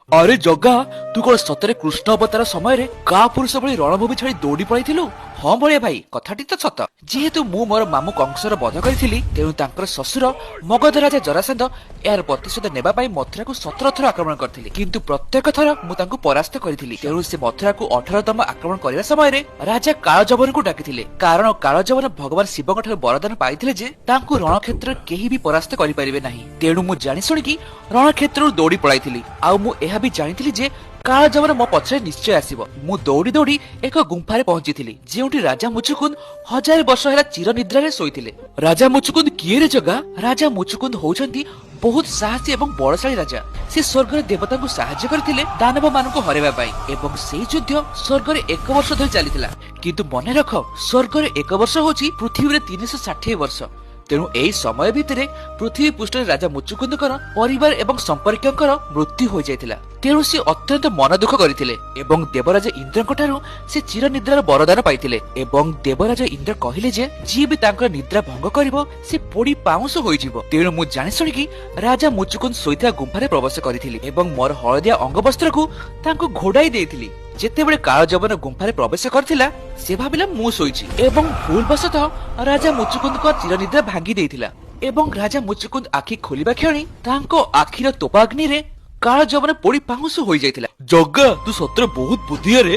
अरे जग्गा तू कौन सतरे कृष्ण अवतार समय का पुरुष भली रणभूमि छाड़ी दौड़ी पड़ाइलु। हाँ भाई भाई कथाटी तो सत जेहेतु मु मोर मामू कंसर बध करी तेणु तांकर ससुर मगध राजा जरासंध यार प्रतिशोध नेबा पाई मथुरा को 17 थर आक्रमण करथिले किंतु प्रत्येक थर मु तांको परास्त करिथिली। तेणु से मथुरा को 18तम आक्रमण करबा समय राजा कालजवन को डाकिथिले कारण कालजवन भगवान शिवଙ୍କ ठाରୁ वरदान पाइथिले जे तांको रणक्षेत्र केही भी परास्त करि परिबे नाही। तेणु मु जानि सुनिकी रणक्षेत्रु दौड़ी पळाइथिली। आ मु एहा भी जानिथिली जे कालजवन मो पछरे निश्चय आसीबो। मु दौड़ी दौड़ी एक गुंफारे पहुंचीथिली जेउठी राजा मुचुकुंद 1000 वर्ष हेला चिर निद्रारे सोइथिले। राजा मुचुकुंद किए रे जगा? राजा मुचुकुंद होउछंती बहुत साहसी एवं बलशाली राजा। से स्वर्ग देवता को साहाय्य करथिले दानव मानक हरेबा पाई एवं सेही युद्ध स्वर्ग रे 1 वर्ष धरि चलीथिला। किंतु मने रख स्वर्ग रे 1 वर्ष होची पृथ्वी रे 360 वर्ष। तेणु एही समय भितरे पृथ्वी पृष्ठ राजा मुचुकुंदकर परिवार एवं संपर्ककर मृत्यु हो जायतिला। तेणु से अत्यंत मन दुख करथिले एवं देवराज इंद्रଙ୍କ ठाରୁ से चिर निद्रार वरदान पाइथिले एवं देवराज इंद्र कहिले जे जी भी तांकर निद्रा भंग करिवो से पोड़ी पाउंस होई जिवो। तेणु मु जानि सुनिकी राजा मुचुकुंद सोइथा गुंफारे प्रवेश करिथिली एवं मोर हळदिया अंग वस्त्र को तांको घोडाई देइथिली। जेतेबेले कालजवन गुंफारे प्रवेश करथिला से भाबिला मु सोइछि एवं भूलवशतः राजा मुचुकुंद को चिर निद्रा भांगी देइथिला एवं राजा मुचुकुंद आखि खोलिबा क्षणी तांको आखिर तोपाग्नि रे कालजवन पोड़ी पाउंस होई जाइथिला। जग्गा तू सत्र बहुत बुद्धि रे।